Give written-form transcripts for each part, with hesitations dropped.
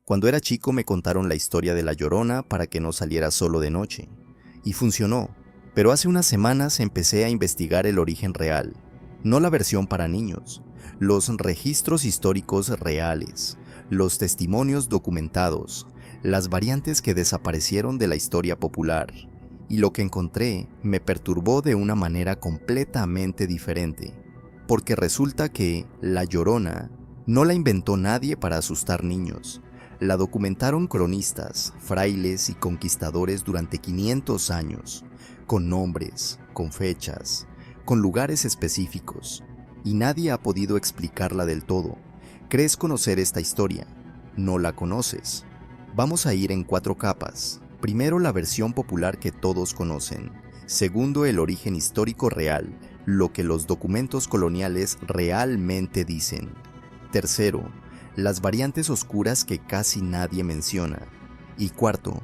Cuando era chico me contaron la historia de La Llorona para que no saliera solo de noche. Y funcionó. Pero hace unas semanas empecé a investigar el origen real. No la versión para niños. Los registros históricos reales. Los testimonios documentados. Las variantes que desaparecieron de la historia popular. Y lo que encontré me perturbó de una manera completamente diferente. Porque resulta que La Llorona no la inventó nadie para asustar niños. La documentaron cronistas, frailes y conquistadores durante 500 años, con nombres, con fechas, con lugares específicos, y nadie ha podido explicarla del todo. ¿Crees conocer esta historia? No la conoces. Vamos a ir en 4 capas. Primero, la versión popular que todos conocen. Segundo, el origen histórico real, lo que los documentos coloniales realmente dicen. Tercero, las variantes oscuras que casi nadie menciona. Y cuarto,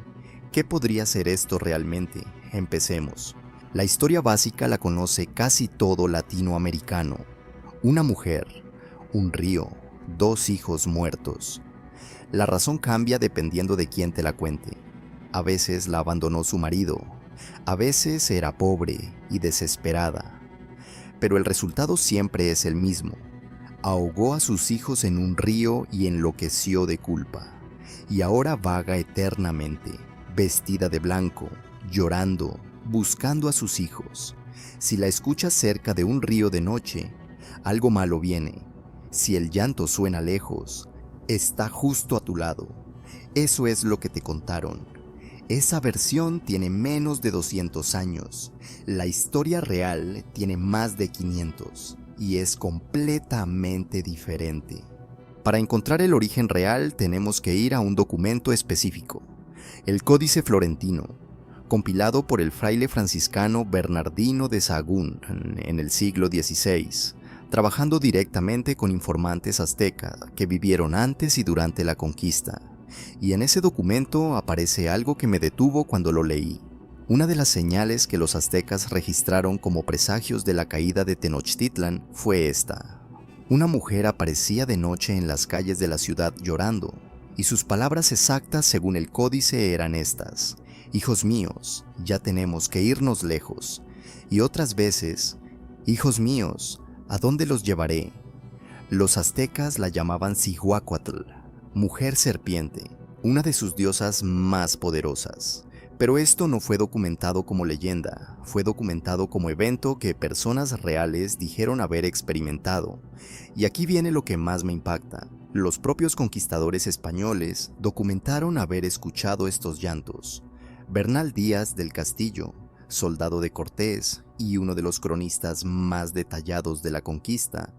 ¿qué podría ser esto realmente? Empecemos. La historia básica la conoce casi todo latinoamericano. Una mujer, un río, 2 hijos muertos. La razón cambia dependiendo de quién te la cuente. A veces la abandonó su marido, a veces era pobre y desesperada. Pero el resultado siempre es el mismo. Ahogó a sus hijos en un río y enloqueció de culpa. Y ahora vaga eternamente, vestida de blanco, llorando, buscando a sus hijos. Si la escuchas cerca de un río de noche, algo malo viene. Si el llanto suena lejos, está justo a tu lado. Eso es lo que te contaron. Esa versión tiene menos de 200 años. La historia real tiene más de 500. Y es completamente diferente. Para encontrar el origen real tenemos que ir a un documento específico, el Códice Florentino, compilado por el fraile franciscano Bernardino de Sahagún en el siglo XVI, trabajando directamente con informantes aztecas que vivieron antes y durante la conquista. Y en ese documento aparece algo que me detuvo cuando lo leí. Una de las señales que los aztecas registraron como presagios de la caída de Tenochtitlan fue esta. Una mujer aparecía de noche en las calles de la ciudad llorando, y sus palabras exactas según el códice eran estas: «Hijos míos, ya tenemos que irnos lejos», y otras veces: «Hijos míos, ¿a dónde los llevaré?». Los aztecas la llamaban Cihuacóatl, mujer serpiente, una de sus diosas más poderosas. Pero esto no fue documentado como leyenda, fue documentado como evento que personas reales dijeron haber experimentado. Y aquí viene lo que más me impacta. Los propios conquistadores españoles documentaron haber escuchado estos llantos. Bernal Díaz del Castillo, soldado de Cortés y uno de los cronistas más detallados de la conquista,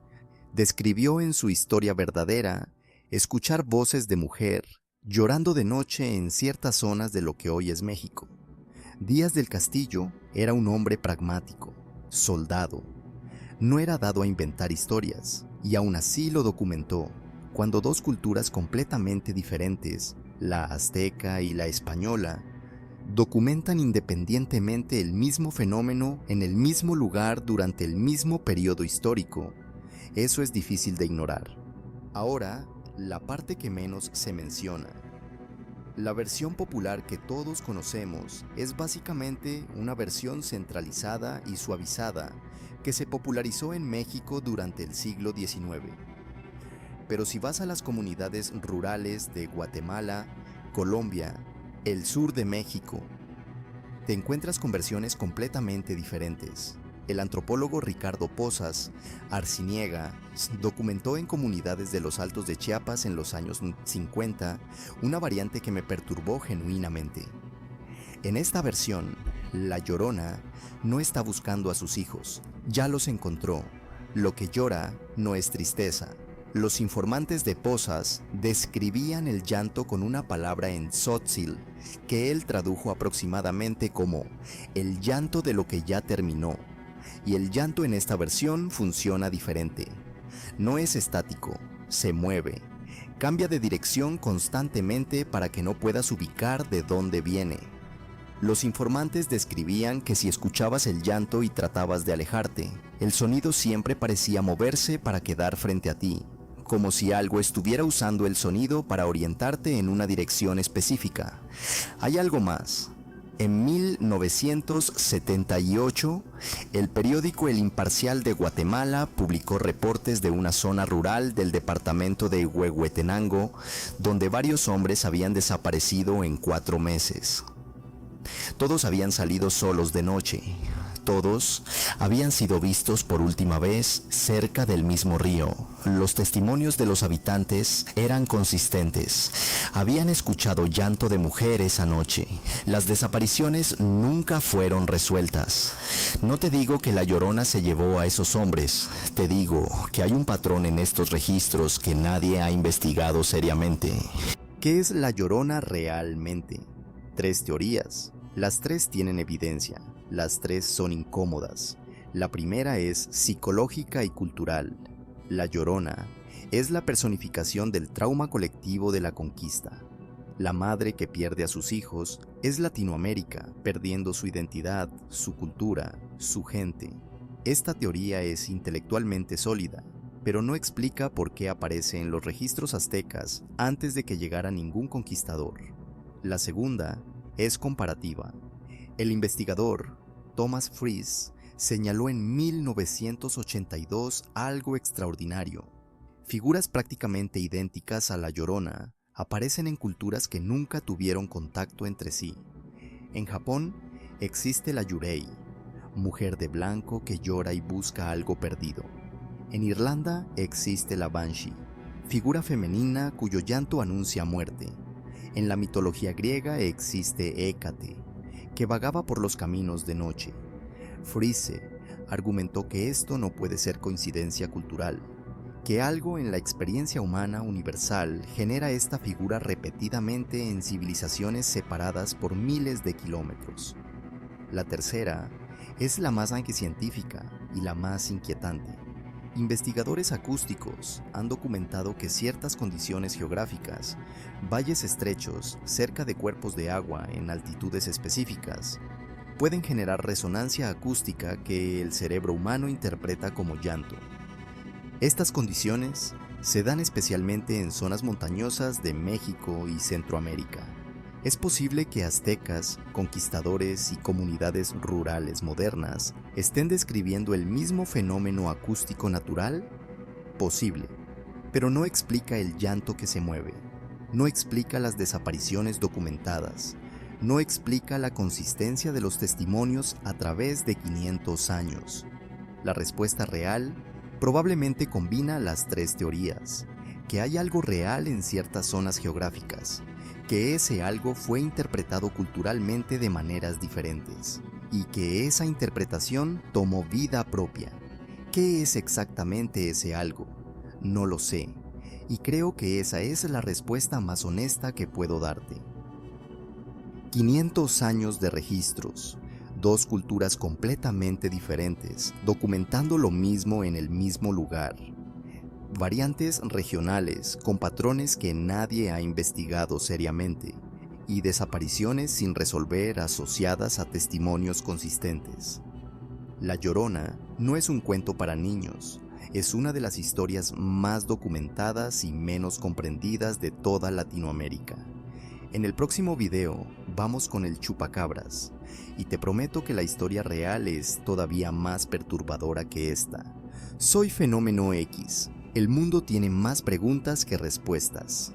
describió en su Historia Verdadera escuchar voces de mujer llorando de noche en ciertas zonas de lo que hoy es México. Díaz del Castillo era un hombre pragmático, soldado. No era dado a inventar historias, y aún así lo documentó. Cuando 2 culturas completamente diferentes, la azteca y la española, documentan independientemente el mismo fenómeno en el mismo lugar durante el mismo periodo histórico, eso es difícil de ignorar. Ahora, la parte que menos se menciona. La versión popular que todos conocemos es básicamente una versión centralizada y suavizada que se popularizó en México durante el siglo XIX. Pero si vas a las comunidades rurales de Guatemala, Colombia, el sur de México, te encuentras con versiones completamente diferentes. El antropólogo Ricardo Pozas Arciniega documentó en comunidades de los Altos de Chiapas en los años 50 una variante que me perturbó genuinamente. En esta versión, La Llorona no está buscando a sus hijos, ya los encontró. Lo que llora no es tristeza. Los informantes de Pozas describían el llanto con una palabra en tzótzil que él tradujo aproximadamente como el llanto de lo que ya terminó. Y el llanto en esta versión funciona diferente. No es estático, se mueve, cambia de dirección constantemente para que no puedas ubicar de dónde viene. Los informantes describían que si escuchabas el llanto y tratabas de alejarte, el sonido siempre parecía moverse para quedar frente a ti, como si algo estuviera usando el sonido para orientarte en una dirección específica. Hay algo más. En 1978, el periódico El Imparcial de Guatemala publicó reportes de una zona rural del departamento de Huehuetenango, donde varios hombres habían desaparecido en 4 meses. Todos habían salido solos de noche. Todos habían sido vistos por última vez cerca del mismo río. Los testimonios de los habitantes eran consistentes. Habían escuchado llanto de mujeres anoche. Las desapariciones nunca fueron resueltas. No te digo que la Llorona se llevó a esos hombres. Te digo que hay un patrón en estos registros que nadie ha investigado seriamente. ¿Qué es la Llorona realmente? 3 teorías. Las 3 tienen evidencia. Las 3 son incómodas. La primera es psicológica y cultural. La Llorona es la personificación del trauma colectivo de la conquista. La madre que pierde a sus hijos es Latinoamérica, perdiendo su identidad, su cultura, su gente. Esta teoría es intelectualmente sólida, pero no explica por qué aparece en los registros aztecas antes de que llegara ningún conquistador. La segunda es comparativa. El investigador Thomas Fries señaló en 1982 algo extraordinario. Figuras prácticamente idénticas a la Llorona aparecen en culturas que nunca tuvieron contacto entre sí. En Japón existe la Yurei, mujer de blanco que llora y busca algo perdido. En Irlanda existe la Banshee, figura femenina cuyo llanto anuncia muerte. En la mitología griega existe Hécate, que vagaba por los caminos de noche. Fries argumentó que esto no puede ser coincidencia cultural, que algo en la experiencia humana universal genera esta figura repetidamente en civilizaciones separadas por miles de kilómetros. La tercera es la más anticientífica y la más inquietante. Investigadores acústicos han documentado que ciertas condiciones geográficas, valles estrechos cerca de cuerpos de agua en altitudes específicas, pueden generar resonancia acústica que el cerebro humano interpreta como llanto. Estas condiciones se dan especialmente en zonas montañosas de México y Centroamérica. ¿Es posible que aztecas, conquistadores y comunidades rurales modernas estén describiendo el mismo fenómeno acústico natural? Posible, pero no explica el llanto que se mueve, no explica las desapariciones documentadas, no explica la consistencia de los testimonios a través de 500 años. La respuesta real probablemente combina las 3 teorías, que hay algo real en ciertas zonas geográficas, que ese algo fue interpretado culturalmente de maneras diferentes, y que esa interpretación tomó vida propia. ¿Qué es exactamente ese algo? No lo sé, y creo que esa es la respuesta más honesta que puedo darte. 500 años de registros, 2 culturas completamente diferentes, documentando lo mismo en el mismo lugar. Variantes regionales con patrones que nadie ha investigado seriamente y desapariciones sin resolver asociadas a testimonios consistentes. La Llorona no es un cuento para niños, es una de las historias más documentadas y menos comprendidas de toda Latinoamérica. En el próximo video vamos con el chupacabras y te prometo que la historia real es todavía más perturbadora que esta. Soy Fenómeno X. El mundo tiene más preguntas que respuestas.